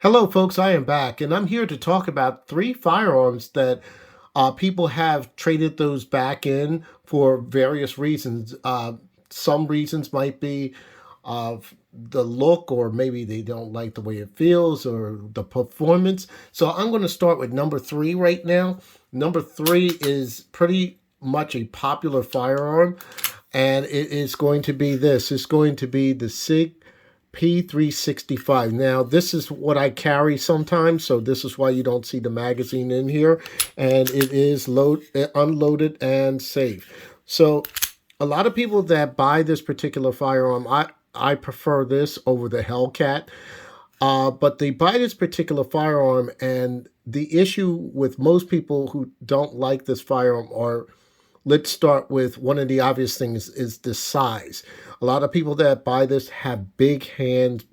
Hello, folks. I am back, and I'm here to talk about three firearms that people have traded those back in for various reasons. Some reasons might be the look, or maybe they don't like the way it feels, or the performance. So I'm going to start with number three right now. Number three is pretty much a popular firearm, and it is going to be this. It's going to be the SIG P365. Now, this is what I carry sometimes, so this is why you don't see the magazine in here, and it is unloaded and safe. So, a lot of people that buy this particular firearm, I prefer this over the Hellcat, but they buy this particular firearm, and the issue with most people who don't like this firearm are, let's start with one of the obvious things is the size. A lot of people that buy this have big hands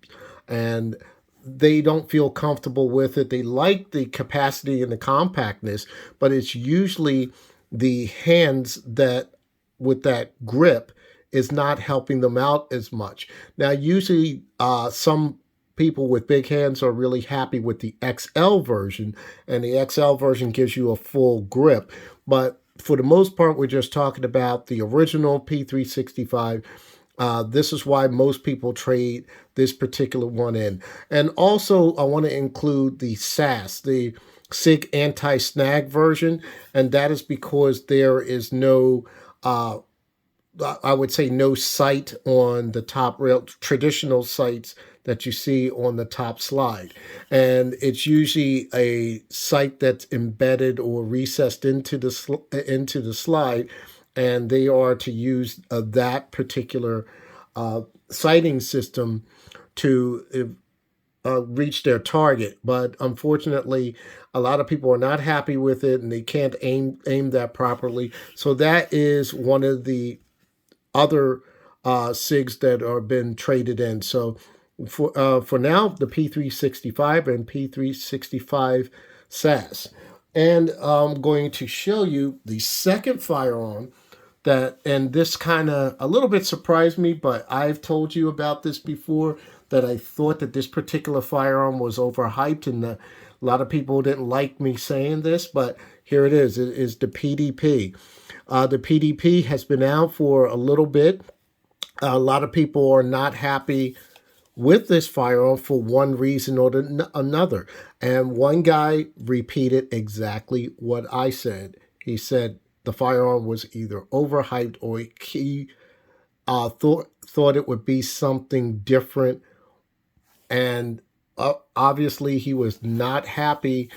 and they don't feel comfortable with it. They like the capacity and the compactness, but it's usually the hands that with that grip is not helping them out as much. Now, usually some people with big hands are really happy with the XL version, and the XL version gives you a full grip. But for the most part, we're just talking about the original P365. This is why most people trade this particular one in. And also, I want to include the SAS, the SIG anti-snag version, and that is because there is no I would say no sight on the top rail, traditional sights that you see on the top slide. And it's usually a sight that's embedded or recessed into the slide, and they are to use that particular sighting system to reach their target. But unfortunately, a lot of people are not happy with it, and they can't aim that properly. So that is one of the other SIGs that are been traded in. So for now, the P365 and P365 SAS. And I'm going to show you the second firearm that, and this kind of a little bit surprised me, but I've told you about this before, that I thought that this particular firearm was overhyped, and a lot of people didn't like me saying this, but here it is. It is the PDP. The PDP has been out for a little bit. A lot of people are not happy with this firearm for one reason or another. And one guy repeated exactly what I said. He said the firearm was either overhyped or he thought it would be something different. And obviously he was not happy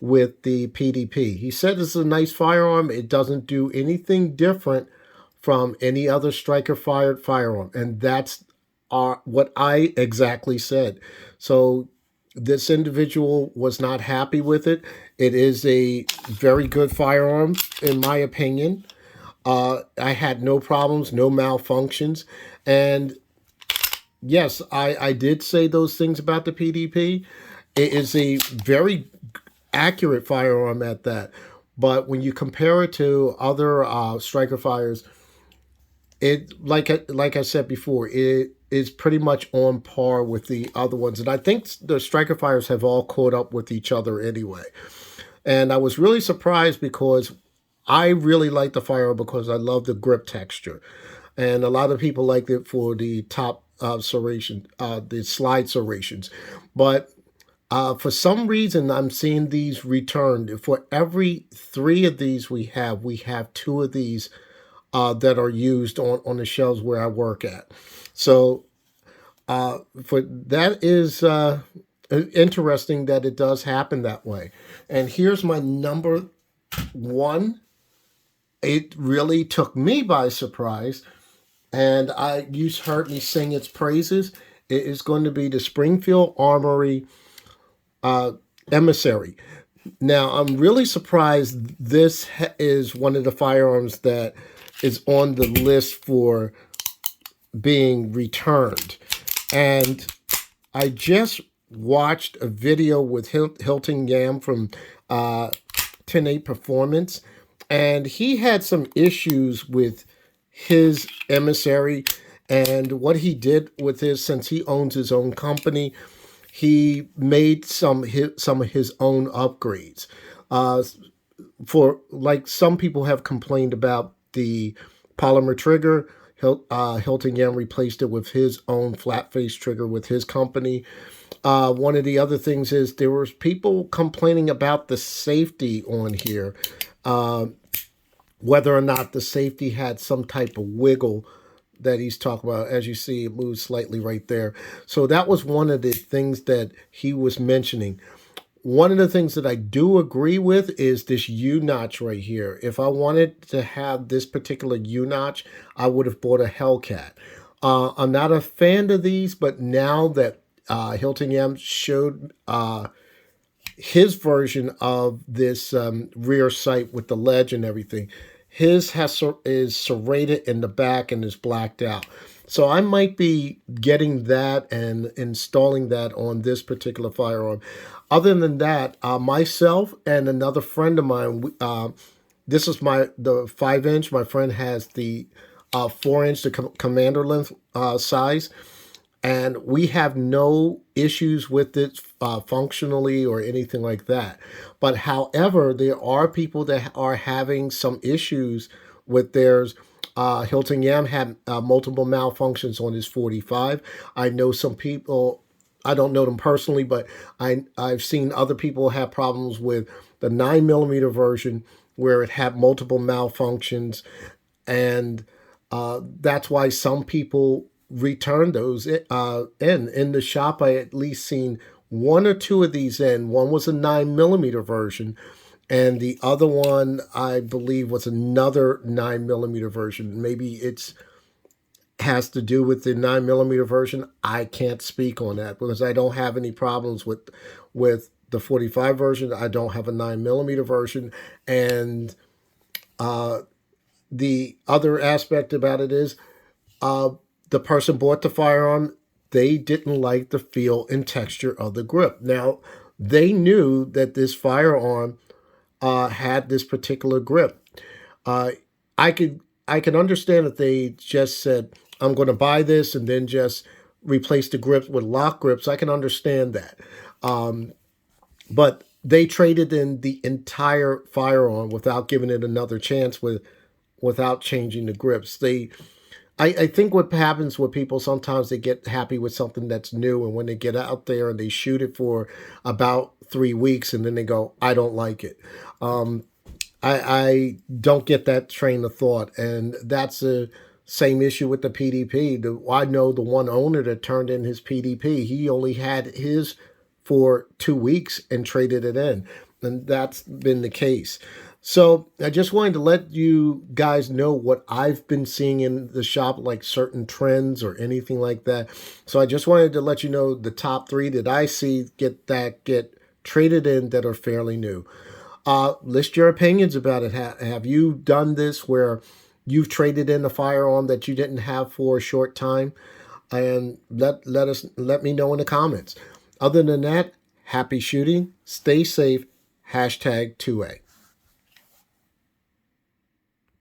with the PDP. He said it's a nice firearm. It doesn't do anything different from any other striker fired firearm. And that's what I exactly said. So this individual was not happy with it. It is a very good firearm, in my opinion. I had no problems, no malfunctions. And yes, I did say those things about the PDP. It is a very accurate firearm at that. But when you compare it to other striker fires, it like I said before, it is pretty much on par with the other ones. And I think the striker fires have all caught up with each other anyway. And I was really surprised because I really like the firearm because I love the grip texture. And a lot of people like it for the top serration, the slide serrations. But for some reason, I'm seeing these returned. For every three of these we have two of these that are used on the shelves where I work at. So for that is interesting that it does happen that way. And here's my number one. It really took me by surprise, and you heard me sing its praises. It is going to be the Springfield Armory Emissary. Now, I'm really surprised this is one of the firearms that is on the list for being returned. And I just watched a video with Hilton Yam from 10-8 Performance, and he had some issues with his emissary and what he did with his, since he owns his own company. he made some of his own upgrades. Uh, for like some people have complained about the polymer trigger. Hilton Yam replaced it with his own flat face trigger with his company. One of the other things is there was people complaining about the safety on here, uh, whether or not the safety had some type of wiggle that he's talking about. As you see, it moves slightly right there. So that was one of the things that he was mentioning. One of the things that I do agree with is this U notch right here. If I wanted to have this particular U notch, I would have bought a Hellcat. I'm not a fan of these, but now that Hilton Yam showed his version of this rear sight with the ledge and everything, his is serrated in the back and is blacked out. So I might be getting that and installing that on this particular firearm. Other than that, myself and another friend of mine, this is the 5-inch. My friend has the 4-inch, the commander length size, and we have no issues with it functionally or anything like that. But however, there are people that are having some issues with theirs. Hilton Yam had multiple malfunctions on his 45. I know some people, I don't know them personally, but I've seen other people have problems with the 9mm version where it had multiple malfunctions, and that's why some people return those in the shop. I at least seen one or two of these in. One was a 9mm version, and the other one I believe was another 9mm version. Maybe it's has to do with the 9mm version. I can't speak on that because I don't have any problems with the 45 version. I don't have a 9mm version, and the other aspect about it is the person bought the firearm. They didn't like the feel and texture of the grip. Now, they knew that this firearm had this particular grip. Uh, I could understand if they just said, "I'm going to buy this," and then just replace the grips with lock grips. I can understand that, but they traded in the entire firearm without giving it another chance without changing the grips. I think what happens with people, sometimes they get happy with something that's new, and when they get out there and they shoot it for about 3 weeks, and then they go, "I don't like it." I don't get that train of thought, and that's the same issue with the PDP. I know the one owner that turned in his PDP, he only had his for 2 weeks and traded it in, and that's been the case. So I just wanted to let you guys know what I've been seeing in the shop, like certain trends or anything like that. So I just wanted to let you know the top 3 that I see get traded in that are fairly new. List your opinions about it. Have you done this where you've traded in a firearm that you didn't have for a short time? And let me know in the comments. Other than that, happy shooting, stay safe, #2A.